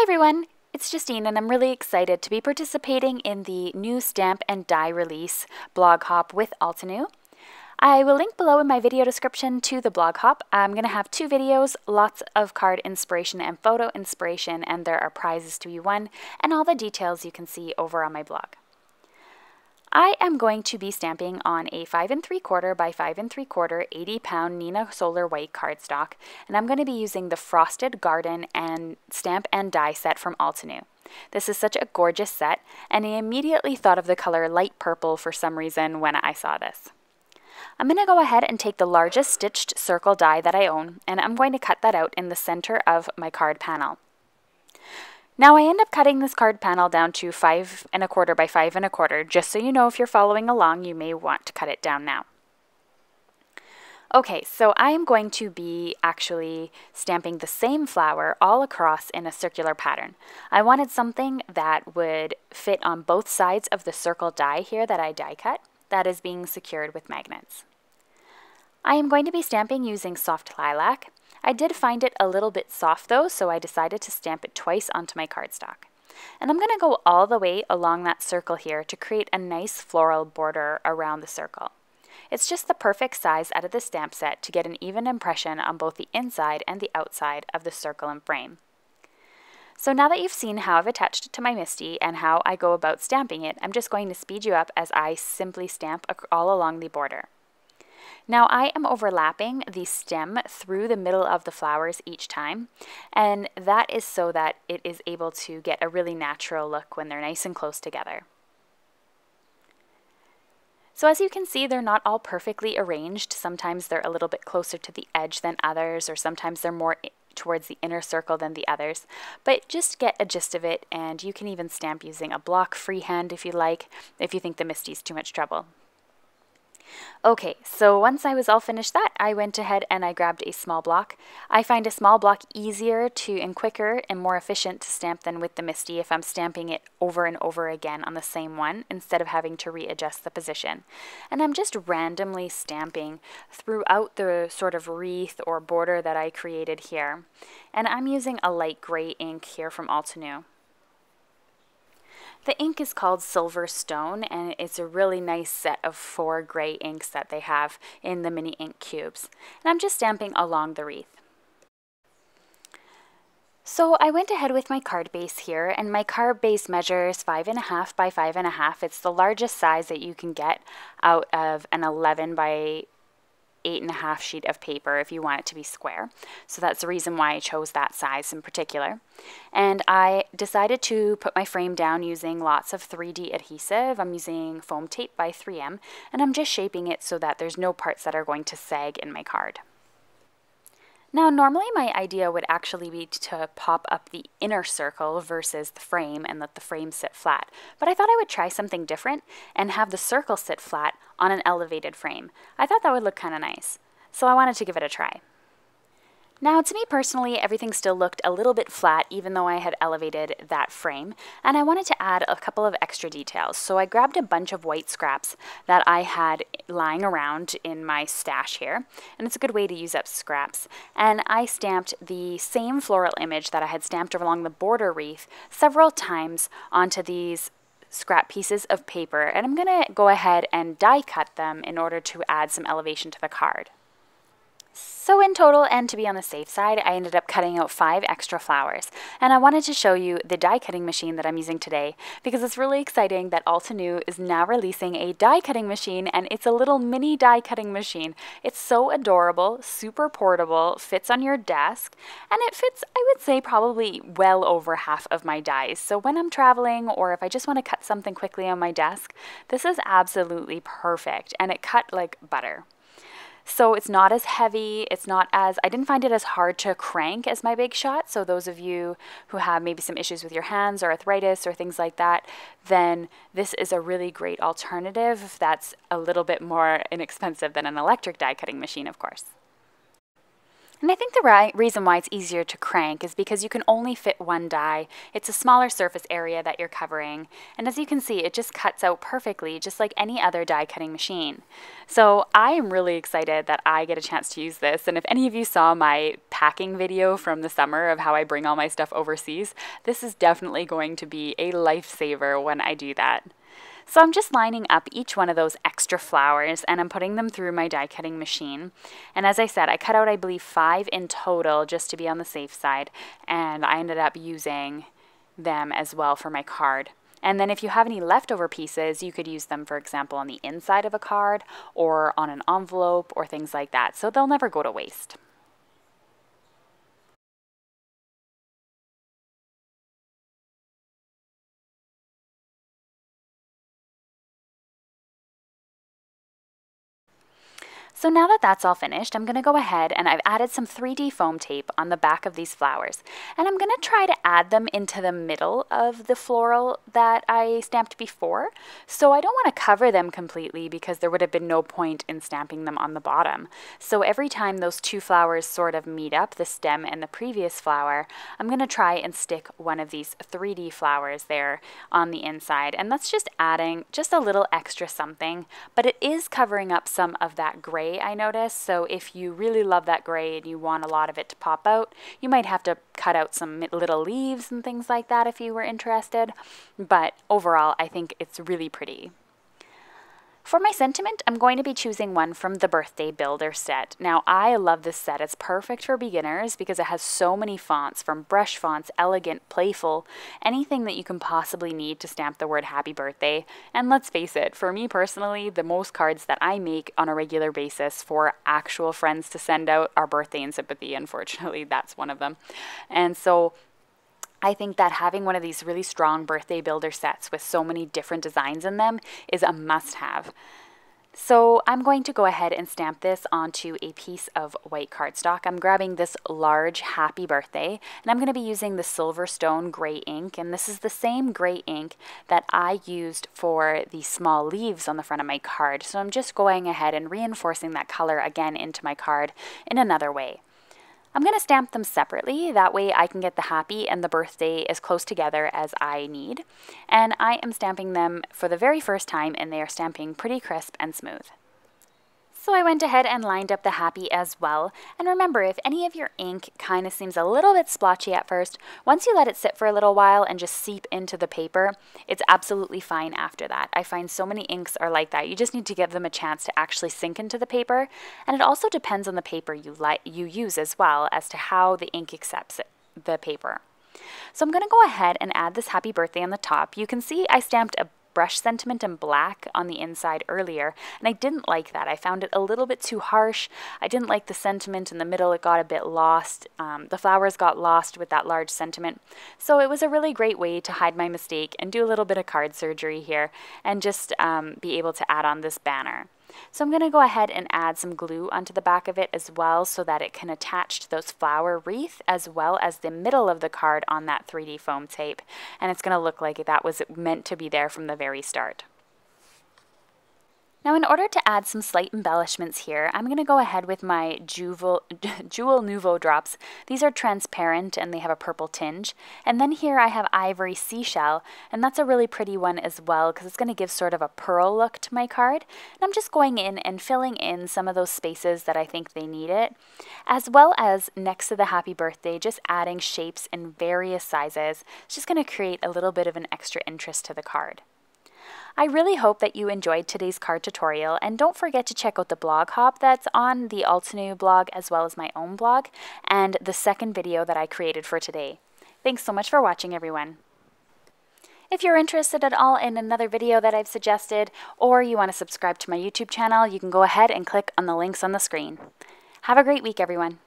Hi everyone, it's Justine and I'm really excited to be participating in the new stamp and die release blog hop with Altenew. I will link below in my video description to the blog hop. I'm going to have 2 videos, lots of card inspiration and photo inspiration, and there are prizes to be won, and all the details you can see over on my blog. I am going to be stamping on a 5 3/4 by 5 3/4 80-pound Nina Solar White cardstock, and I'm going to be using the Frosted Garden and Stamp and Die set from Altenew. This is such a gorgeous set, and I immediately thought of the color light purple for some reason when I saw this. I'm going to go ahead and take the largest stitched circle die that I own, and I'm going to cut that out in the center of my card panel. Now I end up cutting this card panel down to 5 1/4 by 5 1/4, just so you know if you're following along, you may want to cut it down now. Okay, so I am going to be actually stamping the same flower all across in a circular pattern. I wanted something that would fit on both sides of the circle die here that I die cut, that is being secured with magnets. I am going to be stamping using soft lilac. I did find it a little bit soft though, so I decided to stamp it twice onto my cardstock. And I'm going to go all the way along that circle here to create a nice floral border around the circle. It's just the perfect size out of the stamp set to get an even impression on both the inside and the outside of the circle and frame. So now that you've seen how I've attached it to my MISTI and how I go about stamping it, I'm just going to speed you up as I simply stamp all along the border. Now I am overlapping the stem through the middle of the flowers each time, and that is so that it is able to get a really natural look when they're nice and close together. So as you can see, they're not all perfectly arranged. Sometimes they're a little bit closer to the edge than others, or sometimes they're more towards the inner circle than the others, but just get a gist of it, and you can even stamp using a block freehand if you like, if you think the MISTI is too much trouble. Okay, so once I was all finished that, I went ahead and I grabbed a small block. I find a small block easier and quicker and more efficient to stamp than with the MISTI if I'm stamping it over and over again on the same one instead of having to readjust the position. And I'm just randomly stamping throughout the sort of wreath or border that I created here. And I'm using a light gray ink here from Altenew. The ink is called Silver Stone, and it's a really nice set of 4 gray inks that they have in the mini ink cubes. And I'm just stamping along the wreath. So I went ahead with my card base here, and my card base measures 5 1/2 by 5 1/2. It's the largest size that you can get out of an 11 by 8 1/2 sheet of paper if you want it to be square. So that's the reason why I chose that size in particular. And I decided to put my frame down using lots of 3D adhesive. I'm using foam tape by 3M, and I'm just shaping it so that there's no parts that are going to sag in my card. Now normally my idea would actually be to pop up the inner circle versus the frame and let the frame sit flat, but I thought I would try something different and have the circle sit flat on an elevated frame. I thought that would look kind of nice, so I wanted to give it a try. Now, to me personally, everything still looked a little bit flat even though I had elevated that frame, and I wanted to add a couple of extra details. So I grabbed a bunch of white scraps that I had lying around in my stash here, and it's a good way to use up scraps. And I stamped the same floral image that I had stamped along the border wreath several times onto these scrap pieces of paper, and I'm going to go ahead and die cut them in order to add some elevation to the card. So in total, and to be on the safe side, I ended up cutting out 5 extra flowers, and I wanted to show you the die cutting machine that I'm using today because it's really exciting that Altenew is now releasing a die cutting machine, and it's a little mini die cutting machine. It's so adorable, super portable, fits on your desk, and it fits, I would say, probably well over half of my dies. So when I'm traveling or if I just want to cut something quickly on my desk, this is absolutely perfect, and it cut like butter. So it's not as heavy, I didn't find it as hard to crank as my Big Shot, so those of you who have maybe some issues with your hands or arthritis or things like that, then this is a really great alternative that's a little bit more inexpensive than an electric die cutting machine, of course. And I think the reason why it's easier to crank is because you can only fit one die. It's a smaller surface area that you're covering. And as you can see, it just cuts out perfectly, just like any other die cutting machine. So I am really excited that I get a chance to use this. And if any of you saw my packing video from the summer of how I bring all my stuff overseas, this is definitely going to be a lifesaver when I do that. So I'm just lining up each one of those extra flowers and I'm putting them through my die cutting machine. And as I said, I cut out, I believe, 5 in total just to be on the safe side. And I ended up using them as well for my card. And then if you have any leftover pieces, you could use them, for example, on the inside of a card or on an envelope or things like that. So they'll never go to waste. So now that that's all finished, I'm going to go ahead and I've added some 3D foam tape on the back of these flowers. And I'm going to try to add them into the middle of the floral that I stamped before. So I don't want to cover them completely because there would have been no point in stamping them on the bottom. So every time those two flowers sort of meet up, the stem and the previous flower, I'm going to try and stick one of these 3D flowers there on the inside. And that's just adding just a little extra something, but it is covering up some of that gray, I noticed. So if you really love that gray and you want a lot of it to pop out, you might have to cut out some little leaves and things like that if you were interested. But overall, I think it's really pretty. For my sentiment, I'm going to be choosing one from the Birthday Builder set. Now, I love this set. It's perfect for beginners because it has so many fonts, from brush fonts, elegant, playful, anything that you can possibly need to stamp the word happy birthday. And let's face it, for me personally, the most cards that I make on a regular basis for actual friends to send out are birthday and sympathy. Unfortunately, that's one of them. And so I think that having one of these really strong birthday builder sets with so many different designs in them is a must-have. So I'm going to go ahead and stamp this onto a piece of white cardstock. I'm grabbing this large happy birthday, and I'm going to be using the Silverstone gray ink, and this is the same gray ink that I used for the small leaves on the front of my card. So I'm just going ahead and reinforcing that color again into my card in another way. I'm going to stamp them separately, that way I can get the happy and the birthday as close together as I need. And I am stamping them for the very first time, and they are stamping pretty crisp and smooth. So I went ahead and lined up the happy as well. And remember, if any of your ink kind of seems a little bit splotchy at first, once you let it sit for a little while and just seep into the paper, it's absolutely fine after that. I find so many inks are like that. You just need to give them a chance to actually sink into the paper. And it also depends on the paper you use as well as to how the ink accepts the paper. So I'm going to go ahead and add this happy birthday on the top. You can see I stamped a brush sentiment in black on the inside earlier, and I didn't like that. I found it a little bit too harsh. I didn't like the sentiment in the middle. It got a bit lost. The flowers got lost with that large sentiment. So it was a really great way to hide my mistake and do a little bit of card surgery here and just be able to add on this banner. So I'm going to go ahead and add some glue onto the back of it as well so that it can attach to those flower wreath as well as the middle of the card on that 3D foam tape. And it's going to look like that was meant to be there from the very start. Now, in order to add some slight embellishments here, I'm going to go ahead with my Jewel Nuvo drops. These are transparent and they have a purple tinge. And then here I have Ivory Seashell, and that's a really pretty one as well because it's going to give sort of a pearl look to my card. And I'm just going in and filling in some of those spaces that I think they need it, as well as next to the happy birthday, just adding shapes in various sizes. It's just going to create a little bit of an extra interest to the card. I really hope that you enjoyed today's card tutorial, and don't forget to check out the blog hop that's on the Altenew blog as well as my own blog and the second video that I created for today. Thanks so much for watching, everyone. If you're interested at all in another video that I've suggested, or you want to subscribe to my YouTube channel, you can go ahead and click on the links on the screen. Have a great week, everyone.